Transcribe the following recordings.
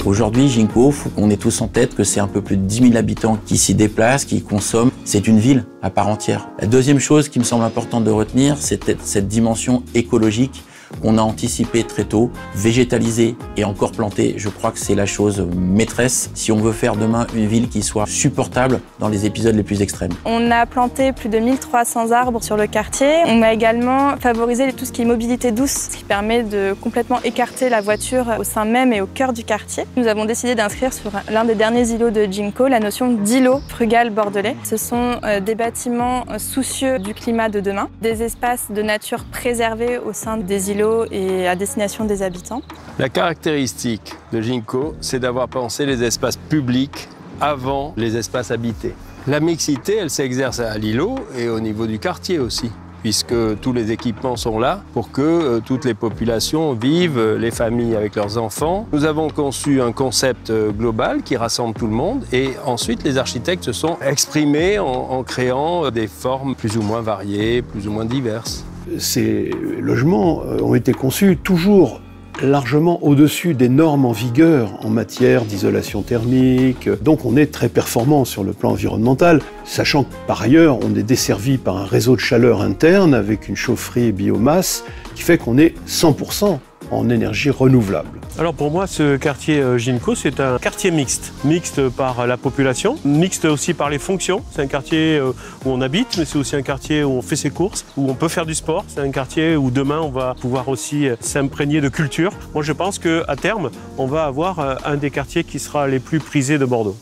Aujourd'hui, Ginko, il faut qu'on ait tous en tête que c'est un peu plus de 10 000 habitants qui s'y déplacent, qui y consomment. C'est une ville à part entière. La deuxième chose qui me semble importante de retenir, c'est cette dimension écologique qu'on a anticipée très tôt, végétalisée et encore plantée. Je crois que c'est la chose maîtresse si on veut faire demain une ville qui soit supportable dans les épisodes les plus extrêmes. On a planté plus de 1300 arbres sur le quartier. On a également favorisé tout ce qui est mobilité douce, ce qui permet de complètement écarter la voiture au sein même et au cœur du quartier. Nous avons décidé d'inscrire sur l'un des derniers îlots de Ginko la notion d'îlot frugal bordelais. Ce sont des bâtiments soucieux du climat de demain, des espaces de nature préservés au sein des îlots et à destination des habitants. La caractéristique de Ginko, c'est d'avoir pensé les espaces publics avant les espaces habités. La mixité, elle s'exerce à l'îlot et au niveau du quartier aussi, puisque tous les équipements sont là pour que toutes les populations vivent, les familles avec leurs enfants. Nous avons conçu un concept global qui rassemble tout le monde et ensuite les architectes se sont exprimés en créant des formes plus ou moins variées, plus ou moins diverses. Ces logements ont été conçus toujours largement au-dessus des normes en vigueur en matière d'isolation thermique. Donc on est très performant sur le plan environnemental, sachant que par ailleurs on est desservi par un réseau de chaleur interne avec une chaufferie biomasse qui fait qu'on est 100% en énergie renouvelable. Alors pour moi, ce quartier Ginko, c'est un quartier mixte. Mixte par la population, mixte aussi par les fonctions. C'est un quartier où on habite, mais c'est aussi un quartier où on fait ses courses, où on peut faire du sport. C'est un quartier où demain, on va pouvoir aussi s'imprégner de culture. Moi, je pense qu'à terme, on va avoir un des quartiers qui sera les plus prisés de Bordeaux.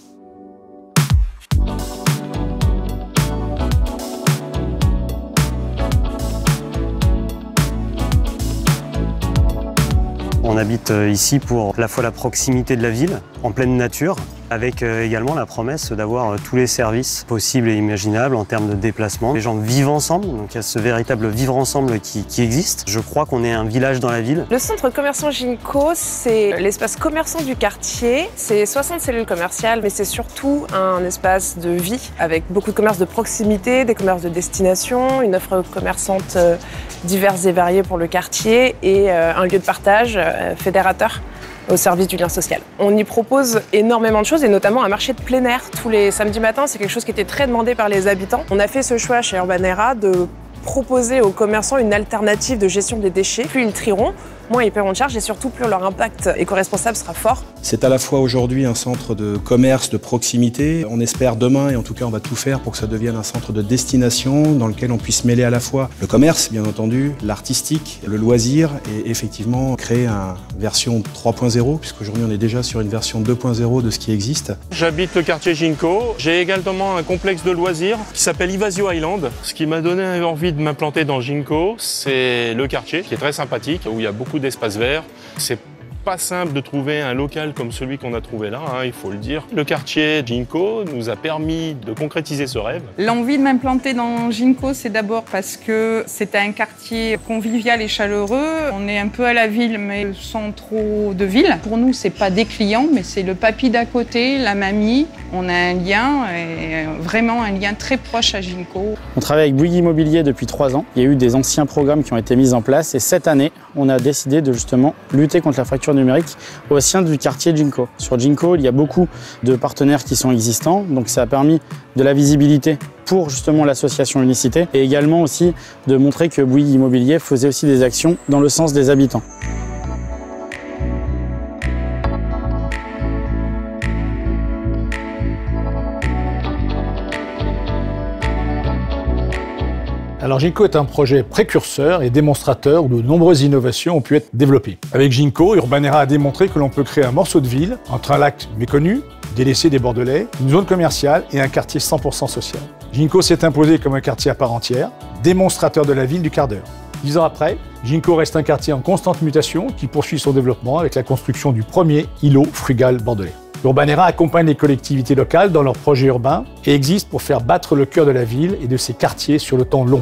On habite ici pour à la fois la proximité de la ville, en pleine nature, avec également la promesse d'avoir tous les services possibles et imaginables en termes de déplacement. Les gens vivent ensemble, donc il y a ce véritable vivre ensemble qui existe. Je crois qu'on est un village dans la ville. Le centre commerçant Ginko, c'est l'espace commerçant du quartier. C'est 60 cellules commerciales, mais c'est surtout un espace de vie avec beaucoup de commerces de proximité, des commerces de destination, une offre commerçante diverse et variée pour le quartier et un lieu de partage fédérateur au service du lien social. On y propose énormément de choses et notamment un marché de plein air tous les samedis matins. C'est quelque chose qui était très demandé par les habitants. On a fait ce choix chez Urbanera de proposer aux commerçants une alternative de gestion des déchets. Plus ils trieront, moins ils paieront de charges et surtout plus leur impact éco-responsable sera fort. C'est à la fois aujourd'hui un centre de commerce, de proximité. On espère demain, et en tout cas on va tout faire pour que ça devienne un centre de destination dans lequel on puisse mêler à la fois le commerce, bien entendu, l'artistique, le loisir et effectivement créer une version 3.0 puisqu'aujourd'hui on est déjà sur une version 2.0 de ce qui existe. J'habite le quartier Ginko. J'ai également un complexe de loisirs qui s'appelle Ivasio Island. Ce qui m'a donné envie de m'implanter dans Ginko, c'est le quartier qui est très sympathique, où il y a beaucoup d'espaces verts. C'est pas simple de trouver un local comme celui qu'on a trouvé là, il faut le dire. Le quartier Ginko nous a permis de concrétiser ce rêve. L'envie de m'implanter dans Ginko, c'est d'abord parce que c'est un quartier convivial et chaleureux. On est un peu à la ville, mais sans trop de ville. Pour nous, c'est pas des clients, mais c'est le papy d'à côté, la mamie. On a un lien, et vraiment un lien très proche à Ginko. On travaille avec Bouygues Immobilier depuis 3 ans. Il y a eu des anciens programmes qui ont été mis en place et cette année, on a décidé de justement lutter contre la fracture numérique au sein du quartier Ginko. Sur Ginko, il y a beaucoup de partenaires qui sont existants, donc ça a permis de la visibilité pour justement l'association Unicité et également aussi de montrer que Bouygues Immobilier faisait aussi des actions dans le sens des habitants. Alors Ginko est un projet précurseur et démonstrateur où de nombreuses innovations ont pu être développées. Avec Ginko, Urbanera a démontré que l'on peut créer un morceau de ville entre un lac méconnu, délaissé des Bordelais, une zone commerciale et un quartier 100% social. Ginko s'est imposé comme un quartier à part entière, démonstrateur de la ville du quart d'heure. 10 ans après, Ginko reste un quartier en constante mutation qui poursuit son développement avec la construction du premier îlot frugal bordelais. Urbanera accompagne les collectivités locales dans leurs projets urbains et existe pour faire battre le cœur de la ville et de ses quartiers sur le temps long.